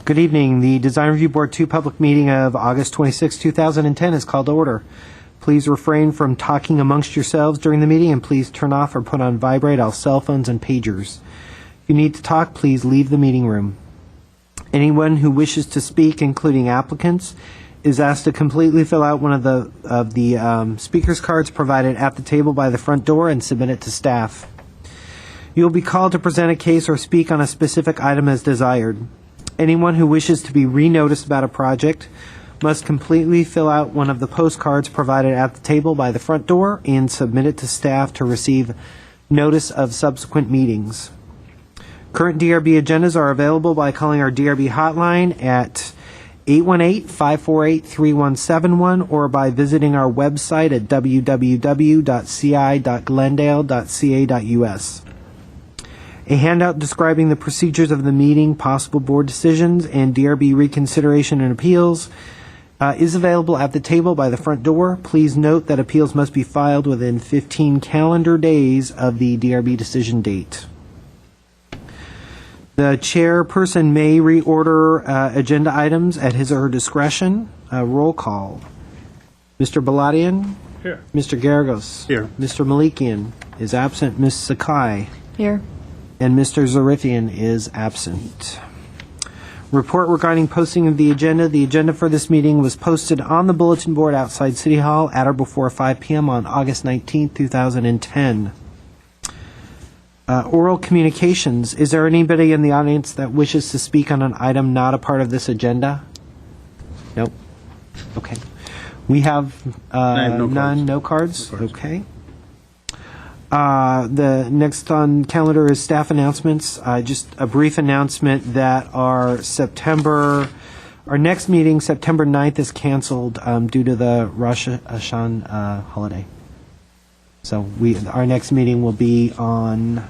Good evening. The Design Review Board 2 public meeting of August 26, 2010 is called to order. Please refrain from talking amongst yourselves during the meeting, and please turn off or put on vibrate all cell phones and pagers. If you need to talk, please leave the meeting room. Anyone who wishes to speak, including applicants, is asked to completely fill out one of the speaker's cards provided at the table by the front door and submit it to staff. You will be called to present a case or speak on a specific item as desired. Anyone who wishes to be re-noticed about a project must completely fill out one of the postcards provided at the table by the front door and submit it to staff to receive notice of subsequent meetings. Current DRB agendas are available by calling our DRB hotline at 818-548-3171 or by visiting our website at www.ci.glendale.ca.us. A handout describing the procedures of the meeting, possible board decisions, and DRB reconsideration and appeals is available at the table by the front door. Please note that appeals must be filed within 15 calendar days of the DRB decision date. The chairperson may reorder agenda items at his or her discretion. Roll call. Mr. Baladian? Here. Mr. Garagos? Here. Mr. Malikian is absent. Ms. Sakai? Here. And Mr. Zarifian is absent. Report regarding posting of the agenda. The agenda for this meeting was posted on the bulletin board outside City Hall at or before 5 p.m. on August 19, 2010. Oral communications. Is there anybody in the audience that wishes to speak on an item not a part of this agenda? Nope. Okay. We have none, no cards. Okay. The next on calendar is staff announcements. Just a brief announcement that our next meeting, September 9th, is canceled due to the Rosh Hashanah holiday. So our next meeting will be on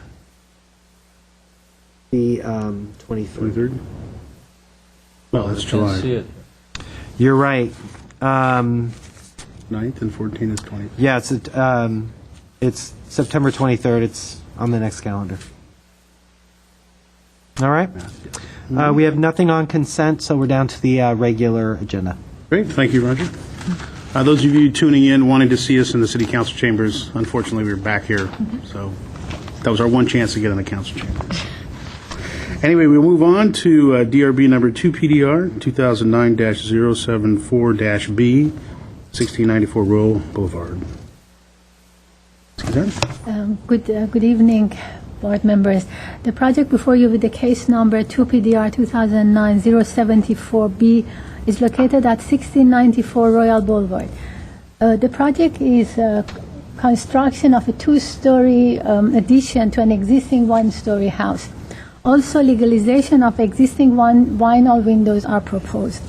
the 23rd. Well, that's July. See it. You're right. 9th and 14th is 20th. Yeah, it's September 23rd. It's on the next calendar. All right. We have nothing on consent, so we're down to the regular agenda. Great. Thank you, Roger. Those of you tuning in wanting to see us in the City Council chambers, unfortunately, we're back here. So that was our one chance to get in the council chambers. Anyway, we'll move on to DRB number 2 PDR 2009-074-B, 1694 Royal Boulevard. Good evening, board members. The project before you with the case number 2 PDR 2009-074B is located at 1694 Royal Boulevard. The project is construction of a two-story addition to an existing one-story house. Also, legalization of existing vinyl windows are proposed.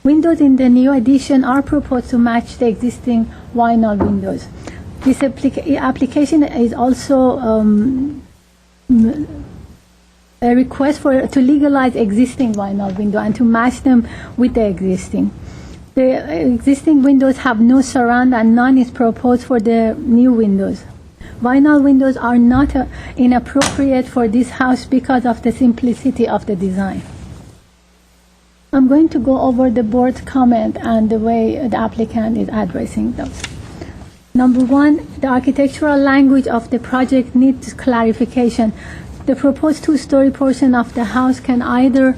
Windows in the new addition are proposed to match the existing vinyl windows. This application is also a request to legalize existing vinyl window and to match them with the existing. The existing windows have no surround and none is proposed for the new windows. Vinyl windows are not inappropriate for this house because of the simplicity of the design. I'm going to go over the board's comment and the way the applicant is addressing those. Number one, the architectural language of the project needs clarification. The proposed two-story portion of the house can either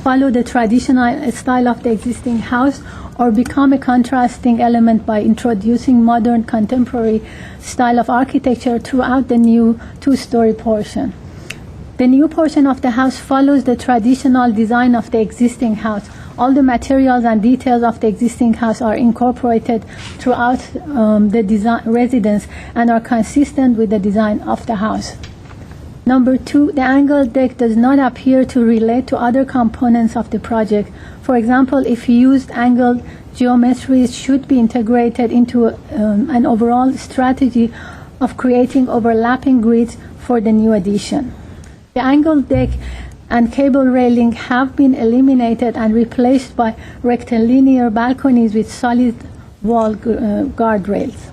follow the traditional style of the existing house or become a contrasting element by introducing modern contemporary style of architecture throughout the new two-story portion. The new portion of the house follows the traditional design of the existing house. All the materials and details of the existing house are incorporated throughout the design residence and are consistent with the design of the house. Number two, the angled deck does not appear to relate to other components of the project. For example, if used angled geometries should be integrated into an overall strategy of creating overlapping grids for the new addition. The angled deck and cable railing have been eliminated and replaced by rectilinear balconies with solid wall guardrails.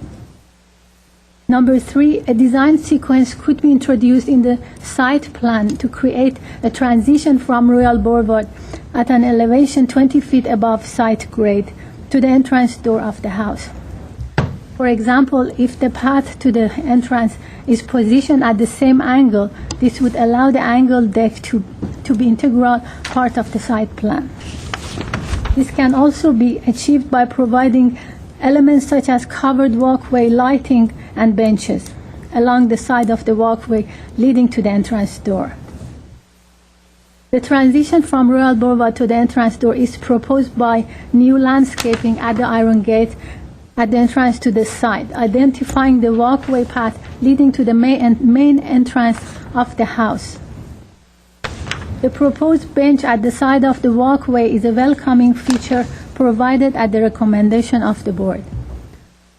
Number 3, a design sequence could be introduced in the site plan to create a transition from Royal Boulevard at an elevation 20 feet above site grade to the entrance door of the house. For example, if the path to the entrance is positioned at the same angle, this would allow the angled deck to be integral part of the site plan. This can also be achieved by providing elements such as covered walkway, lighting, and benches along the side of the walkway leading to the entrance door. The transition from Royal Boulevard to the entrance door is proposed by new landscaping at the Iron Gate at the entrance to the site, identifying the walkway path leading to the main entrance of the house. The proposed bench at the side of the walkway is a welcoming feature provided at the recommendation of the board.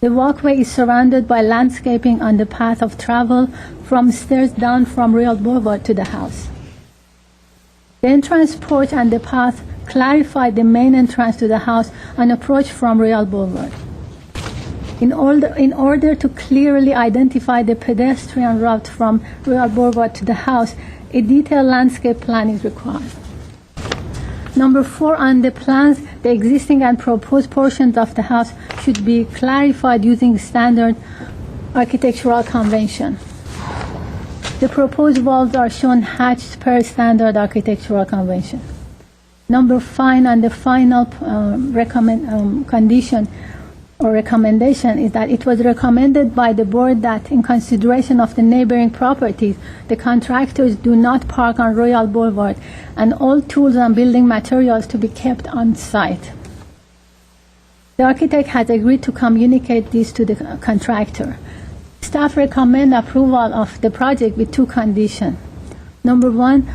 The walkway is surrounded by landscaping on the path of travel from stairs down from Royal Boulevard to the house. The entrance porch and the path clarify the main entrance to the house and approach from Royal Boulevard. In order to clearly identify the pedestrian route from Royal Boulevard to the house, a detailed landscape plan is required. Number 4, on the plans, the existing and proposed portions of the house should be clarified using standard architectural convention. The proposed walls are shown hatched per standard architectural convention. Number 5, on the final condition or recommendation is that it was recommended by the board that in consideration of the neighboring properties, the contractors do not park on Royal Boulevard and all tools and building materials to be kept on site. The architect has agreed to communicate this to the contractor. Staff recommend approval of the project with 2 conditions. Number 1,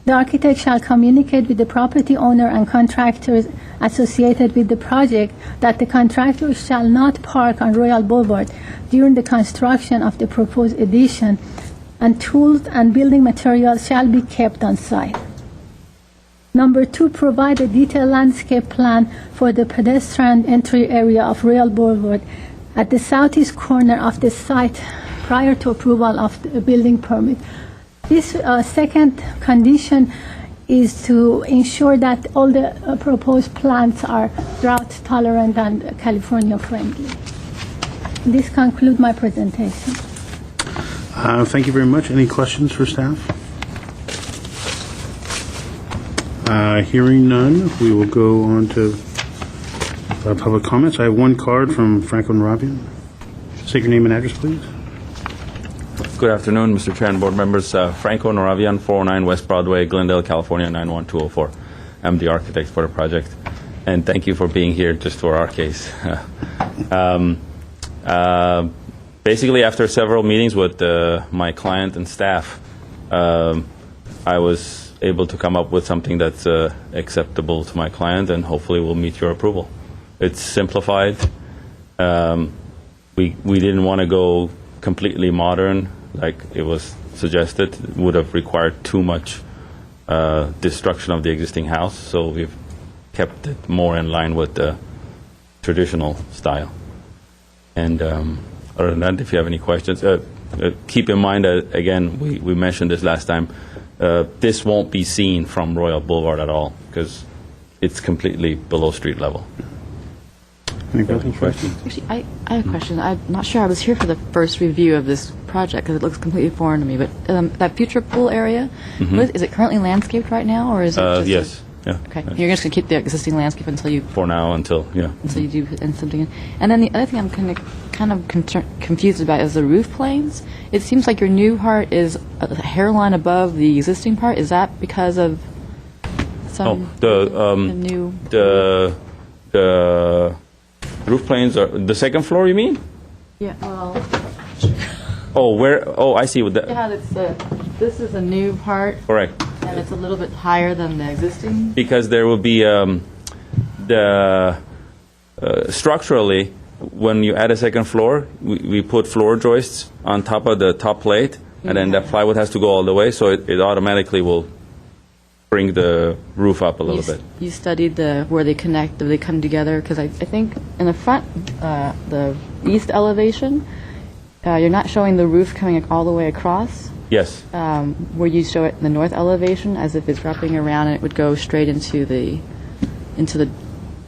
the architect shall communicate with the property owner and contractors associated with the project that the contractor shall not park on Royal Boulevard during the construction of the proposed addition, and tools and building materials shall be kept on site. Number 2, provide a detailed landscape plan for the pedestrian entry area of Royal Boulevard at the southeast corner of the site prior to approval of the building permit. This second condition is to ensure that all the proposed plants are drought tolerant and California friendly. This concludes my presentation. Thank you very much. Any questions for staff? Hearing none, we will go on to public comments. I have one card from Franco Narabian. State your name and address, please. Good afternoon, Mr. Chair and board members. Franco Naravian, 409 West Broadway, Glendale, California, 91204. I'm the architect for the project. And thank you for being here just for our case. Basically, after several meetings with my client and staff, I was able to come up with something that's acceptable to my client and hopefully will meet your approval. It's simplified. We didn't want to go completely modern like it was suggested. It would have required too much destruction of the existing house, so we've kept it more in line with the traditional style. And other than that, if you have any questions, keep in mind that, again, we mentioned this last time, this won't be seen from Royal Boulevard at all because it's completely below street level. Any questions? Actually, I have a question. I'm not sure I was here for the first review of this project because it looks completely foreign to me. But that future pool area, is it currently landscaped right now, or is it just yes. Yeah. Okay. You're just going to keep the existing landscape until you For now, until you do something in. And then the other thing I'm kind of confused about is the roof planes. It seems like your new part is a hairline above the existing part. Is that because of some the new the roof planes are the second floor, you mean? Yeah. Well. I see. Yeah, this is a new part. Correct. And it's a little bit higher than the existing. Because there will be structurally, when you add a second floor, we put floor joists on top of the top plate, and then that plywood has to go all the way, so it automatically will bring the roof up a little bit. You studied where they connect, do they come together? Because I think in the front, the east elevation, you're not showing the roof coming all the way across, Yes. where you show it in the north elevation as if it's wrapping around and it would go straight into the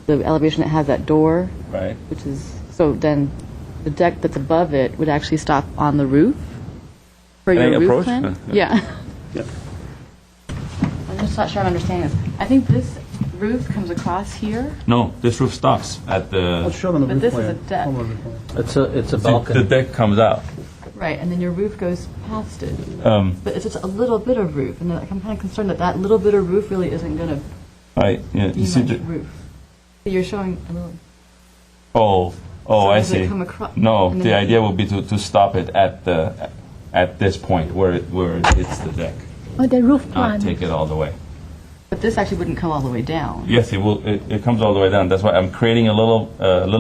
elevation that has that door, Right. which is, so then the deck that's above it would actually stop on the roof for Can I your roof approach? plan? Yeah. Yeah. I'm just not sure I'm understanding this. I think this roof comes across here, No, this roof stops at Let's the. show them the but roof this plan. is a deck. Hold on, roof plan. It's a The balcony. deck comes out. Right, and then your roof goes past it. Um, But it's just a little bit of roof, and I'm kind of concerned that that little bit of roof really isn't going to Right. Yeah. be You see much the. roof. So you're showing a little. Oh. Oh, So I does it see. come acro- No, and the then- idea would be to stop it at this point where it hits the deck, Or the roof not plan. take it all the way. But this actually wouldn't come all the way down. Yes, it will. It comes all the way down. That's why I'm creating a little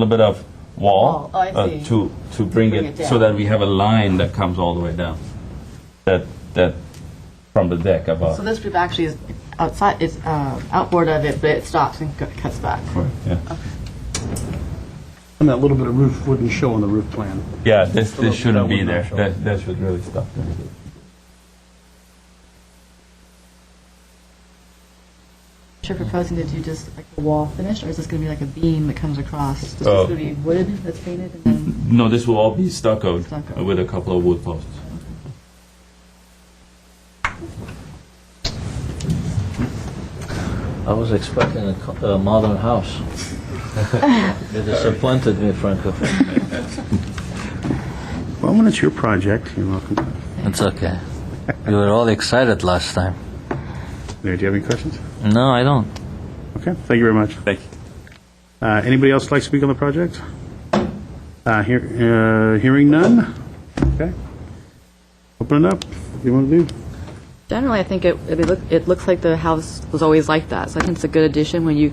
bit of wall, Wall. Oh, I see. to bring Bring it it so down. that we have a line that comes all the way down. That from the deck above. So this roof actually is outside, it's outboard of it, but it stops and cuts back. Yeah. And that little bit of roof wouldn't show on the roof plan. Yeah, this shouldn't that be would not there. show. That should really stop there. You're proposing to do just like a wall finish, or is this going to be like a beam that comes across? Is this Oh. going to be wood that's painted and then? No, this will all be stuccoed Stucco. with a couple of wood posts. I was expecting a modern house. You disappointed me, Franco. Well, when it's your project, you're welcome. It's okay. You were all excited last time. There, do you have any questions? No, I don't. Okay, thank you very much. Thank you. Anybody else like to speak on the project? Hearing none? Okay. Open it up. What do you want to do? Generally, I think it looks like the house was always like that. So I think it's a good addition when you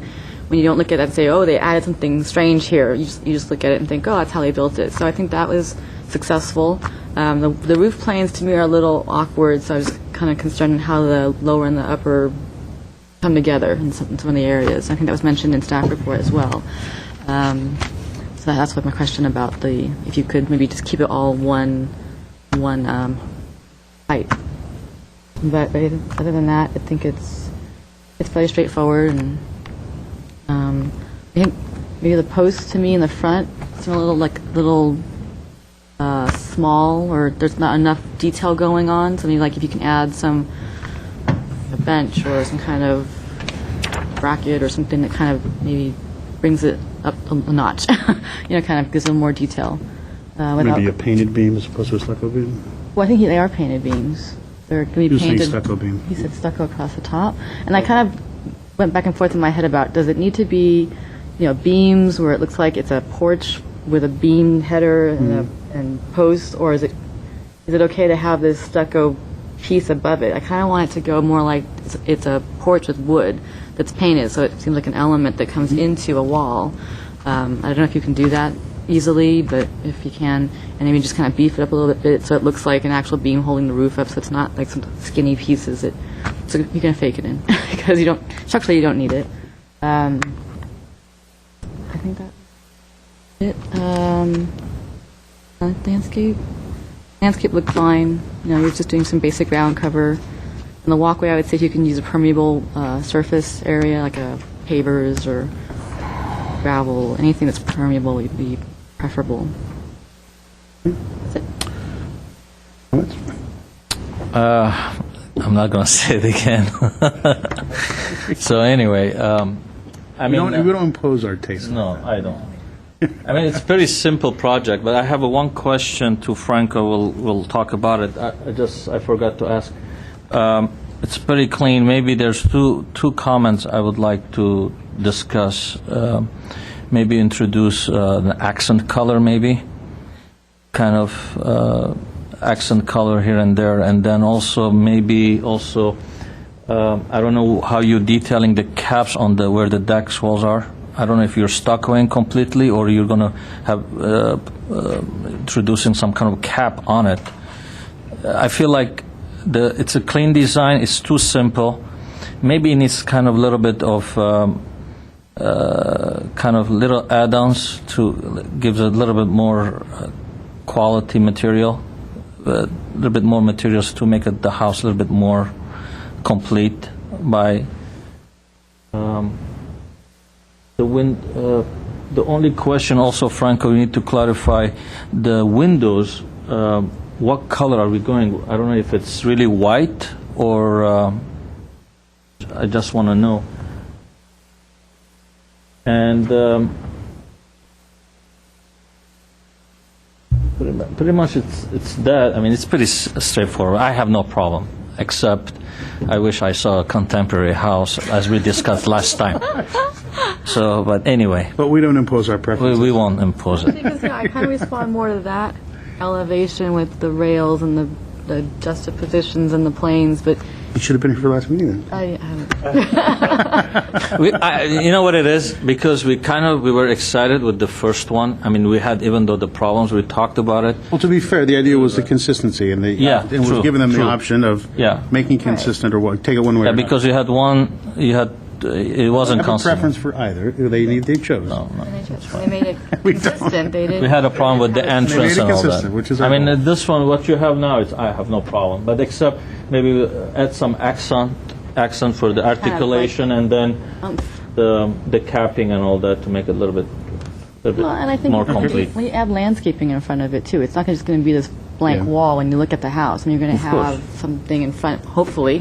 don't look at it and say, oh, they added something strange here. You just look at it and think, oh, that's how they built it. So I think that was successful. The roof planes to me are a little awkward, so I was kind of concerned how the lower and the upper come together in some of the areas. I think that was mentioned in staff report as well. So that's what my question about if you could maybe just keep it all one height. But other than that, I think it's fairly straightforward, and I think maybe the posts to me in the front seem a little small, or there's not enough detail going on. So maybe like if you can add a bench or some kind of bracket or something that kind of maybe brings it up a notch, kind of gives them more detail. Maybe a painted beam as opposed to a stucco beam? Well, I think they are painted beams. They're going to be You're saying painted. stucco beam. He said stucco across the top, and I kind of went back and forth in my head about, does it need to be, beams where it looks like it's a porch with a beam header and posts, or is it okay to have this stucco piece above it? I kind of want it to go more like it's a porch with wood that's painted, so it seems like an element that comes into a wall. I don't know if you can do that easily, but if you can, and maybe just kind of beef it up a little bit so it looks like an actual beam holding the roof up, so it's not like some skinny pieces so you can fake it in because structurally you don't need it. I think that's it. Landscape looked fine. You're just doing some basic ground cover. And the walkway, I would say if you can use a permeable surface area like a pavers or gravel, anything that's permeable would be preferable. That's it. Comments? I'm not going to say it again. So anyway, I We mean, don't impose our taste. no, I don't. I mean, it's a very simple project, but I have one question to Franco. We'll talk about it. I forgot to ask. It's pretty clean. Maybe there's two comments I would like to discuss. Maybe introduce the accent color, maybe kind of accent color here and there, and then also maybe I don't know how you're detailing the caps on where the deck walls are. I don't know if you're stuccoing completely or you're going to have introducing some kind of cap on it. I feel like it's a clean design. It's too simple. Maybe it needs kind of a little bit of kind of little add-ons to gives a little bit more quality material, a little bit more materials to make the house a little bit more complete by the only question also, Franco, you need to clarify the windows. What color are we going? I don't know if it's really white or I just want to know. And pretty much it's that. I mean, it's pretty straightforward. I have no problem, except I wish I saw a contemporary house, as we discussed last time. So, but anyway, But we don't impose our preferences. we won't impose it. Because I kind of respond more to that elevation with the rails and the juxtapositions and the planes, but You should have been here for the last meeting then. I haven't. You know what it is? Because we were excited with the first one. I mean, we had, even though the problems, we talked about it. Well, to be fair, the idea was the consistency, and Yeah, it was true, giving them the true. option of Yeah. making consistent or what, take it one way Yeah, or because you had one, it wasn't I have a constant. preference for either. They chose. They made it consistent. They didn't. We had a problem with the entrance it and all that. consistent, which is I our mean, goal. this one, what you have now, I have no problem. But except maybe add some accent for the articulation, and then the capping and all that to make it a little bit Well, and I think more when complete. you add landscaping in front of it too, it's not just going to be this blank Yeah. wall when you look at the house. I mean, you're going to Of course. have something in front, hopefully,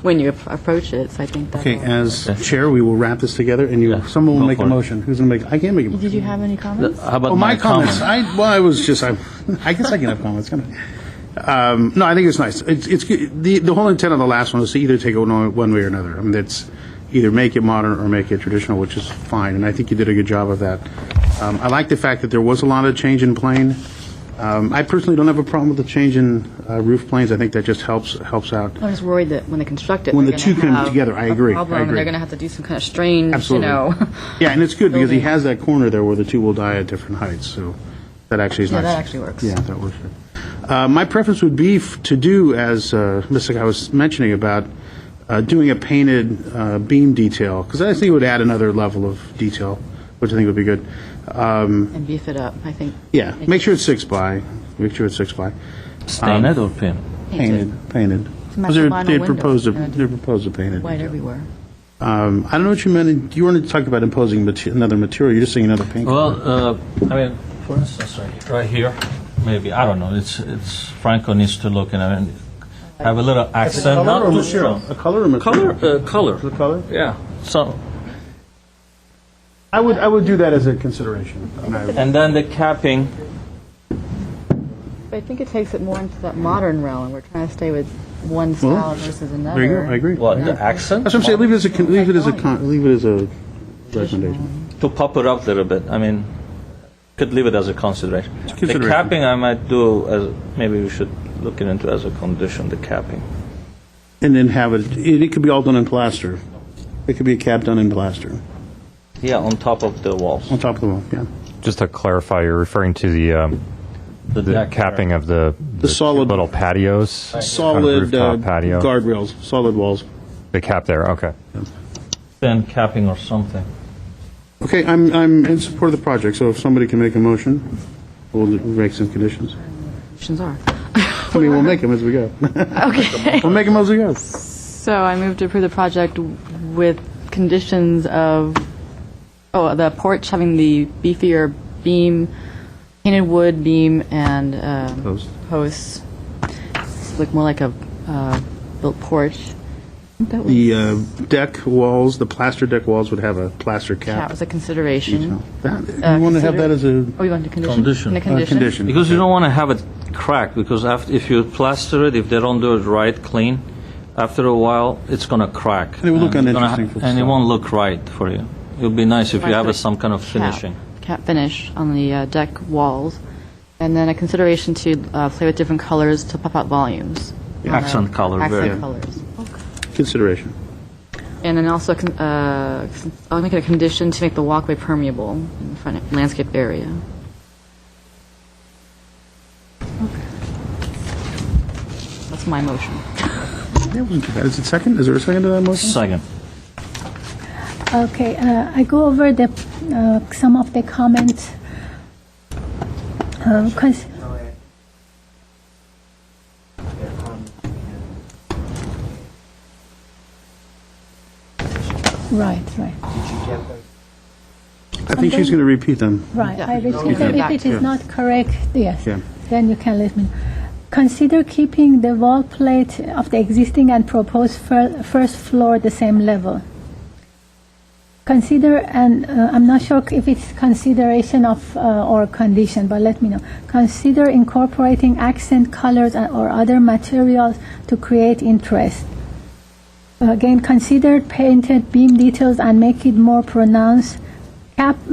when you approach it. So I think that. Okay, as chair, we will wrap this together, and Yeah, someone will go make a for it. motion. Who's going to make? I can't make a motion. Did you have any comments? How about Oh, my comments. comment? I guess I can have comments. Can I? No, I think it's nice. It's good. The whole intent of the last one was to either take it one way or another. I mean, it's either make it modern or make it traditional, which is fine, and I think you did a good job of that. I like the fact that there was a lot of change in plane. I personally don't have a problem with the change in roof planes. I think that just helps out. I'm just worried that when they construct it, When they're the two gonna come have together, I a agree, I problem, and agree. They're going to have to do some kind of strange, Absolutely. Yeah, and it's good because he has that corner there where the two will die at different heights, so that actually is Yeah, nice. that actually works. Yeah, that works. My preference would be to do, as Mr. Guy was mentioning about, doing a painted beam detail, because I think it would add another level of detail, which I think would be good. and beef it up. I think. Yeah, make sure it's 6 by. Make sure it's 6 by. Stain it or pin? Painted. Match Because the vinyl they windows. proposed They're gonna do they proposed a painted. white detail. everywhere. I don't know what you meant. You wanted to talk about imposing another material. You're just saying another paint. Well, I mean, for instance, right here, maybe, I don't know, it's Franco needs to look, and I mean, have a little accent, not too strong. A color or material? Color. The color? Yeah, so, I would do that as a consideration. and then the capping, But I think it takes it more into that modern realm. We're trying to stay with one style versus another. There you go. I agree. what, the accent? That's what I'm saying. Leave it as a recommendation. To pop it up a little bit, I mean, could leave it as a consideration. The consideration. capping I might do, as maybe we should look into as a condition, the capping. And then have it could be all done in plaster. It could be a cap done in plaster Yeah, on top of the walls. on top of the wall. Yeah. Just to clarify, you're referring to the deck capping of the solid- little patios, kind of Solid rooftop patio. guardrails, solid walls. The cap there. Okay. Thin capping or something. Okay, I'm in support of the project. So if somebody can make a motion, we'll make some conditions. Options are. I mean, we'll make them as we go. Okay. We'll make them as we go. So I move to approve the project with conditions of, the porch having the beefier beam, painted wood beam, and posts. Look more like a built porch. I think that was, The deck walls, the plaster deck walls would have a plaster that cap. was a consideration. You want to have that as a Oh, you want to condition? Condition. In a condition? condition? Because you don't want to have it crack, because if you plaster it, if they don't do it right, clean, after a while, it's going to crack. And it will look it's gonna uninteresting for And it some. won't look right for you. It would be nice if you have some kind of finishing. Cap finish on the deck walls. And then a consideration to play with different colors to pop out volumes. Accent color, very. Accent colors. Consideration. And then also, I'll make it a condition to make the walkway permeable in the front landscape area. That's my motion. Yeah, wasn't too bad. Is it second? Is there a second to that motion? Second. Okay, I go over some of the comments. Right, right. I think she's going to repeat them. Right, Yeah. I repeat Yeah. them. If it is not correct, yes, Yeah. then you can let me know. Consider keeping the wall plate of the existing and proposed first floor the same level. Consider, and I'm not sure if it's consideration of or condition, but let me know. Consider incorporating accent colors or other materials to create interest. Again, consider painted beam details and make it more pronounced.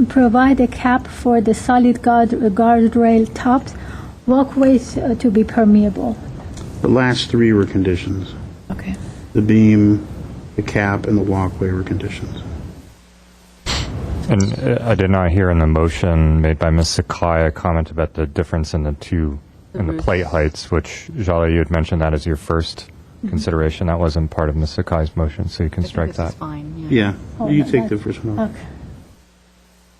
Provide a cap for the solid guardrail tops. Walkways to be permeable. The last three were conditions. Okay. The beam, the cap, and the walkway were conditions. And I did not hear in the motion made by Ms. Sakai a comment about the difference in the two, in the roof. plate heights, which, Jala, you had mentioned that as your first consideration. That wasn't part of Ms. Sakai's motion, so you can I think strike this that. is fine, yeah. Yeah, Oh, you that- take the first one off. Okay.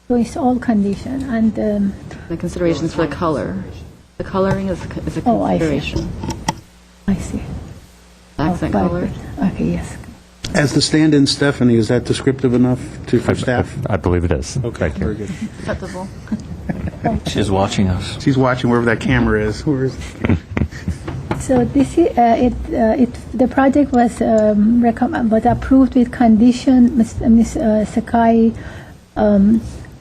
So it's all condition and The considerations for the color. The coloring is a Oh, I see. consideration. I see. Accent Oh, color. Okay, yes. As the stand-in, Stephanie, is that descriptive enough for staff? I believe it is. Okay, Thank you. very good. Acceptable. She's watching us. She's watching wherever that camera is. Where is So this is the project was was approved with condition. Ms. Sakai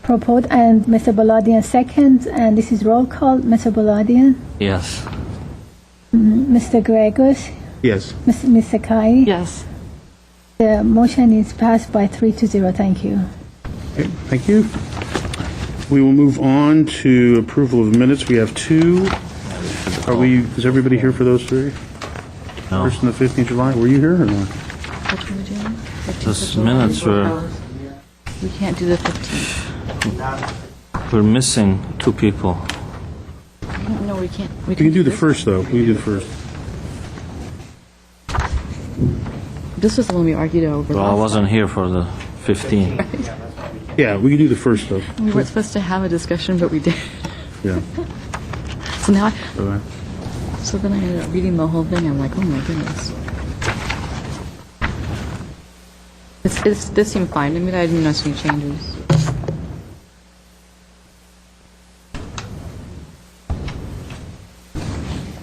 proposed and Mr. Baladian second, and this is roll call. Mr. Baladian, Yes. Mr. Gregos, Yes. Ms. Sakai. Yes. The motion is passed by 3-0. Thank you. Okay, thank you. We will move on to approval of minutes. We have two. Is everybody here for those three? No. First and the 15th of July. Were you here or not? Which one are we doing? 15th This of July? minutes were, We can't do the 15th. we're missing two people. No, we can't. We can do the first, though. We can do the first. This was the one we argued over. Well, I last wasn't here for the 15. Yeah, we can do the first, though. time. We weren't supposed to have a discussion, but we did. Yeah. So now, So, so then I ended up reading the whole thing. I'm like, oh my goodness. This seemed fine to me. I didn't notice any changes.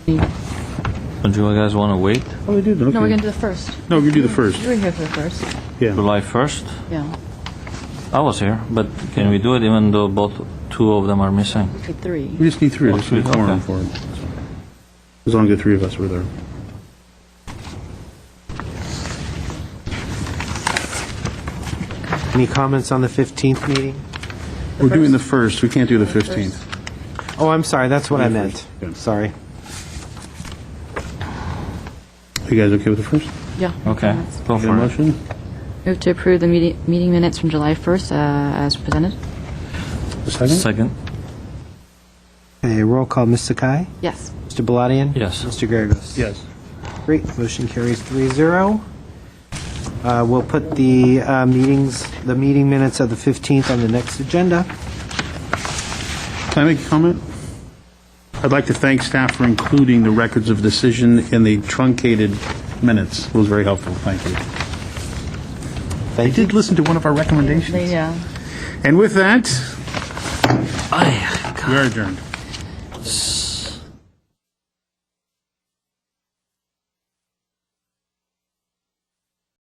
Don't you guys want to wait? Oh, we did. Okay. No, we're going to do the first. No, we can do the first. You were here for the first. Yeah. July 1st? Yeah. I was here, but can we do it even though two of them are missing? Okay, 3. We just need three. Just need a Okay. quorum for it. As long as the three of us were there. Any comments on the 15th meeting? We're doing the first. We can't do the 15th. Oh, I'm sorry. That's what I meant. Yeah. Sorry. You guys okay with the first? Yeah. Okay, go Get a for it. motion? Move to approve the meeting minutes from July 1st as presented. A second? Second? Okay, roll call. Ms. Sakai? Yes. Mr. Baladian? Yes. Mr. Geragos? Yes. Great. Motion carries 3-0. We'll put the meeting minutes of the 15th on the next agenda. Can I make a comment? I'd like to thank staff for including the records of decision in the truncated minutes. It was very helpful. Thank you. They Thank you. did listen to one of our recommendations. Yeah. And with that, Aye. we are adjourned.